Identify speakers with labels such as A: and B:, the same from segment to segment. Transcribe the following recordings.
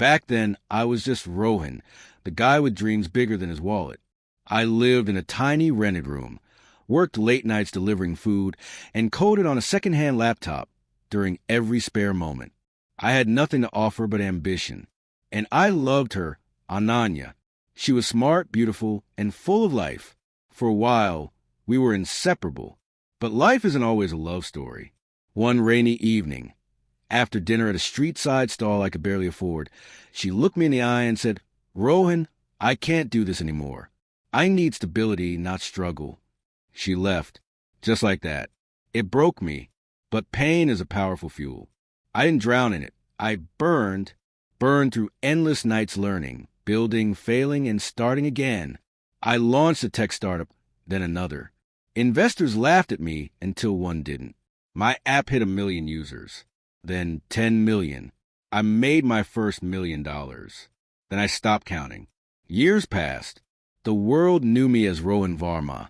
A: Back then, I was just Rohan, the guy with dreams bigger than his wallet. I lived in a tiny rented room, worked late nights delivering food, and coded on a second-hand laptop during every spare moment. I had nothing to offer but ambition, and I loved her, Ananya. She was smart, beautiful, and full of life. For a while, we were inseparable. But life isn't always a love story. One rainy evening, after dinner at a street-side stall I could barely afford, she looked me in the eye and said, "Rohan, I can't do this anymore. I need stability, not struggle." She left, just like that. It broke me, but pain is a powerful fuel. I didn't drown in it. I burned through endless nights learning, building, failing, and starting again. I launched a tech startup, then another. Investors laughed at me until one didn't. My app hit 1 million users, then 10 million. I made my first $1 million. Then I stopped counting. Years passed. The world knew me as Rohan Varma,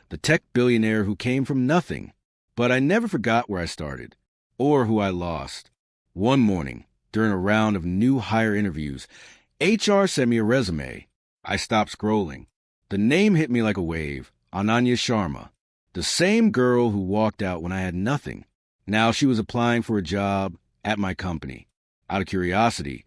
A: the tech billionaire who came from nothing. But I never forgot where I started, or who I lost. One morning, during a round of new hire interviews, HR sent me a resume. I stopped scrolling. The name hit me like a wave, Ananya Sharma, the same girl who walked out when I had nothing. Now she was applying for a job at my company. Out of curiosity,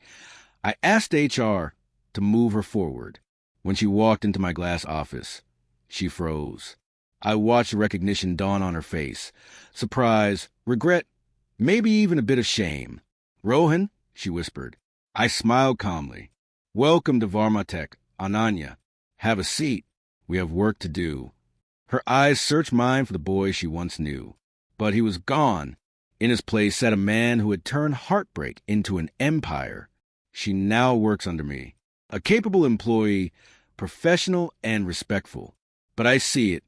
A: I asked HR to move her forward. When she walked into my glass office, she froze. I watched the recognition dawn on her face. Surprise, regret, maybe even a bit of shame. "Rohan," she whispered. I smiled calmly. "Welcome to Varma Tech, Ananya. Have a seat. We have work to do." Her eyes searched mine for the boy she once knew. But he was gone. In his place sat a man who had turned Heartbreak into an empire. She now works under me. A capable employee, professional and respectful. But I see it.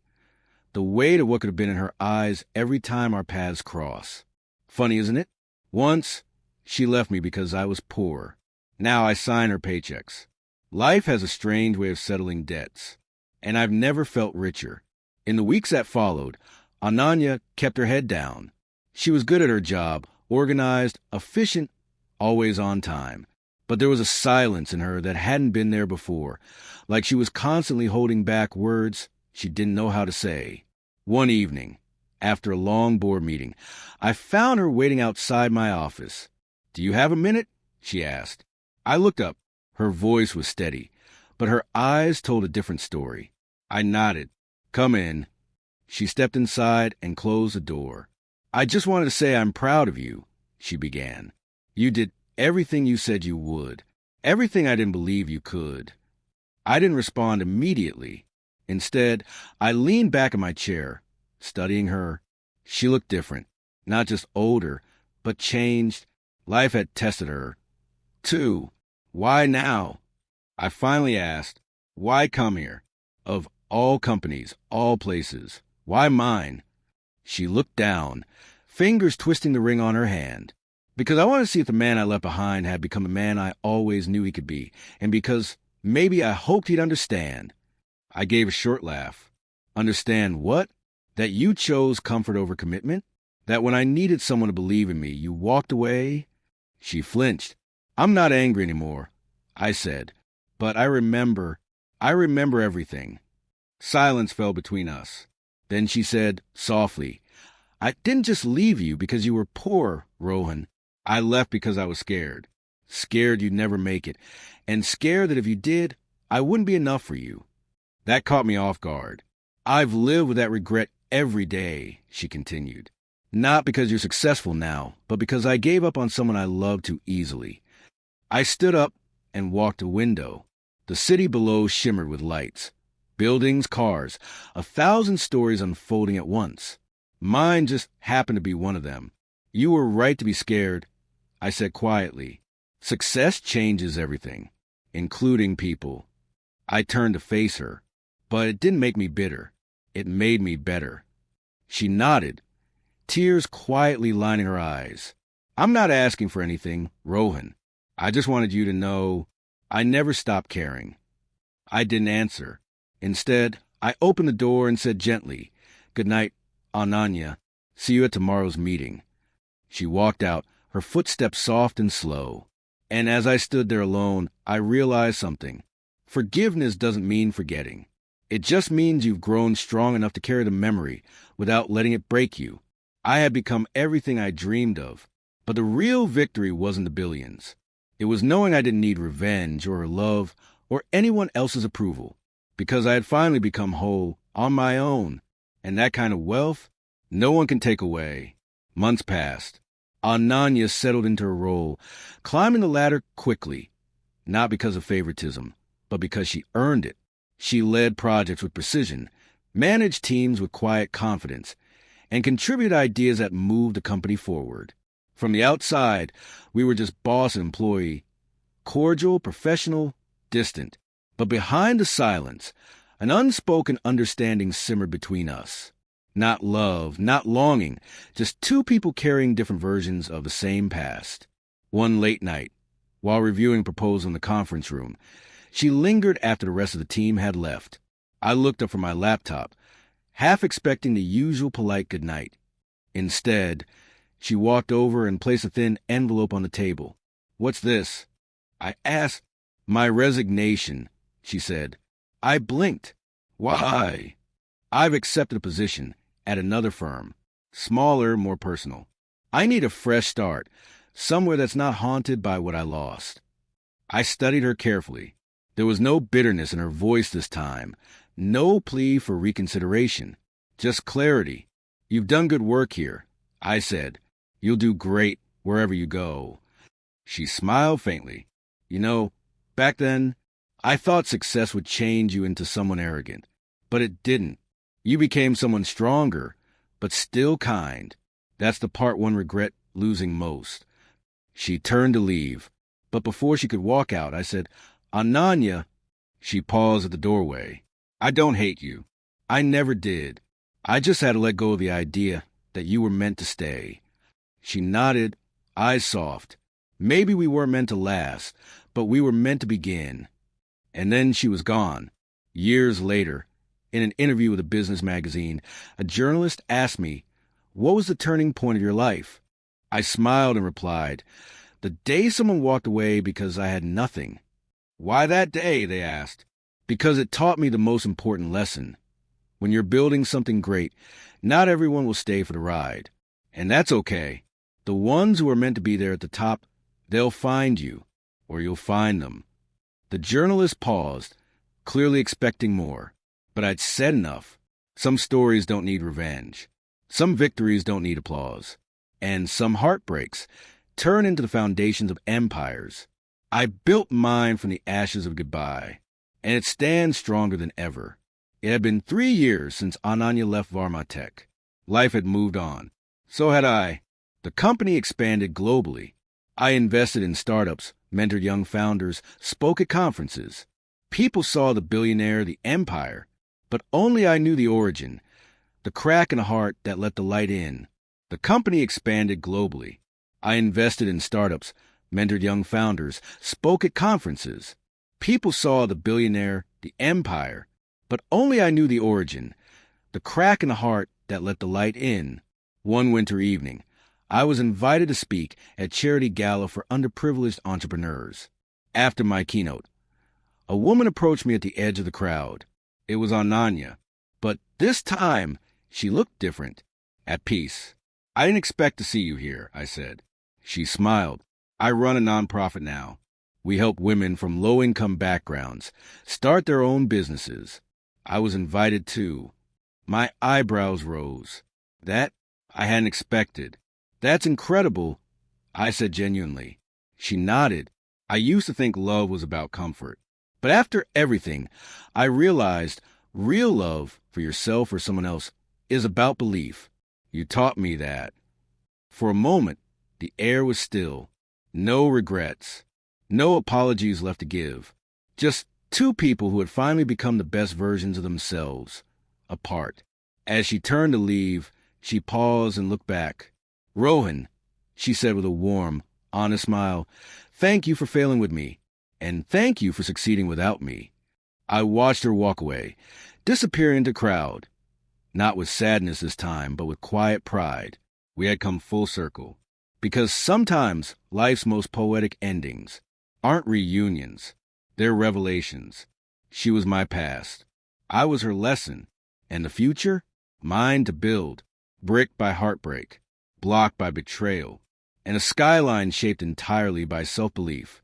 A: The weight of what could have been in her eyes every time our paths cross. Funny, isn't it? Once, she left me because I was poor. Now I sign her paychecks. Life has a strange way of settling debts, and I've never felt richer. In the weeks that followed, Ananya kept her head down. She was good at her job, organized, efficient, always on time. But there was a silence in her that hadn't been there before, like she was constantly holding back words she didn't know how to say. One evening, after a long board meeting, I found her waiting outside my office. "Do you have a minute?" she asked. I looked up. Her voice was steady, but her eyes told a different story. I nodded. "Come in." She stepped inside and closed the door. "I just wanted to say I'm proud of you," she began. "You did everything you said you would, everything I didn't believe you could." I didn't respond immediately. Instead, I leaned back in my chair, studying her. She looked different, not just older, but changed. Life had tested her, too. "Why now?" I finally asked. "Why come here? Of all companies, all places, why mine?" She looked down, fingers twisting the ring on her hand. "Because I wanted to see if the man I left behind had become a man I always knew he could be, and because maybe I hoped he'd understand." I gave a short laugh. "Understand what? That you chose comfort over commitment? That when I needed someone to believe in me, you walked away?" She flinched. "I'm not angry anymore," I said, "but I remember everything." Silence fell between us. Then she said, softly, "I didn't just leave you because you were poor, Rohan. I left because I was scared. Scared you'd never make it, and scared that if you did, I wouldn't be enough for you." That caught me off guard. "I've lived with that regret every day," she continued. "Not because you're successful now, but because I gave up on someone I loved too easily." I stood up and walked to a window. The city below shimmered with lights. Buildings, cars, 1,000 stories unfolding at once. Mine just happened to be one of them. "You were right to be scared," I said quietly. "Success changes everything, including people." I turned to face her, but it didn't make me bitter. It made me better. She nodded, tears quietly lining her eyes. "I'm not asking for anything, Rohan. I just wanted you to know I never stopped caring." I didn't answer. Instead, I opened the door and said gently, "Good night, Ananya. See you at tomorrow's meeting." She walked out, her footsteps soft and slow. And as I stood there alone, I realized something. Forgiveness doesn't mean forgetting. It just means you've grown strong enough to carry the memory without letting it break you. I had become everything I dreamed of. But the real victory wasn't the billions. It was knowing I didn't need revenge or love or anyone else's approval, because I had finally become whole on my own. And that kind of wealth, no one can take away. Months passed. Ananya settled into her role, climbing the ladder quickly, not because of favoritism, but because she earned it. She led projects with precision, managed teams with quiet confidence, and contributed ideas that moved the company forward. From the outside, we were just boss and employee, cordial, professional, distant. But behind the silence, an unspoken understanding simmered between us. Not love, not longing, just two people carrying different versions of the same past. One late night, while reviewing proposals in the conference room, she lingered after the rest of the team had left. I looked up from my laptop, half expecting the usual polite goodnight. Instead, she walked over and placed a thin envelope on the table. "What's this?" I asked. "My resignation," she said. I blinked. "Why?" "I've accepted a position at another firm. Smaller, more personal. I need a fresh start, somewhere that's not haunted by what I lost." I studied her carefully. There was no bitterness in her voice this time, no plea for reconsideration, just clarity. "You've done good work here," I said. "You'll do great wherever you go." She smiled faintly. "You know, back then, I thought success would change you into someone arrogant, but it didn't. You became someone stronger, but still kind. That's the part one regret losing most." She turned to leave, but before she could walk out, I said, "Ananya." She paused at the doorway. "I don't hate you. I never did. I just had to let go of the idea that you were meant to stay." She nodded, eyes soft. Maybe we weren't meant to last, but we were meant to begin. And then she was gone. Years later, in an interview with a business magazine, a journalist asked me, "What was the turning point of your life?" I smiled and replied, "The day someone walked away because I had nothing." "Why that day?" they asked. "Because it taught me the most important lesson. When you're building something great, not everyone will stay for the ride. And that's okay. The ones who are meant to be there at the top, they'll find you, or you'll find them." The journalist paused, clearly expecting more. But I'd said enough. Some stories don't need revenge. Some victories don't need applause. And some heartbreaks turn into the foundations of empires. I built mine from the ashes of goodbye, and it stands stronger than ever. It had been 3 years since Ananya left Varmatech. Life had moved on. So had I. The company expanded globally. I invested in startups, mentored young founders, spoke at conferences. People saw the billionaire, the empire, but only I knew the origin, the crack in the heart that let the light in. The company expanded globally. I invested in startups, mentored young founders, spoke at conferences. People saw the billionaire, the empire, but only I knew the origin, the crack in the heart that let the light in. One winter evening, I was invited to speak at charity gala for underprivileged entrepreneurs. After my keynote, a woman approached me at the edge of the crowd. It was Ananya, but this time she looked different, at peace. "I didn't expect to see you here," I said. She smiled. "I run a nonprofit now. We help women from low-income backgrounds start their own businesses." I was invited too. My eyebrows rose. That I hadn't expected. "That's incredible," I said genuinely. She nodded. "I used to think love was about comfort. But after everything, I realized real love for yourself or someone else is about belief. You taught me that." For a moment, the air was still. No regrets. No apologies left to give. Just two people who had finally become the best versions of themselves, apart. As she turned to leave, she paused and looked back. "Rohan," she said with a warm, honest smile, "thank you for failing with me, and thank you for succeeding without me." I watched her walk away, disappear into the crowd, not with sadness this time, but with quiet pride. We had come full circle. Because sometimes life's most poetic endings aren't reunions, they're revelations. She was my past. I was her lesson. And the future? Mine to build, brick by heartbreak, block by betrayal, and a skyline shaped entirely by self-belief.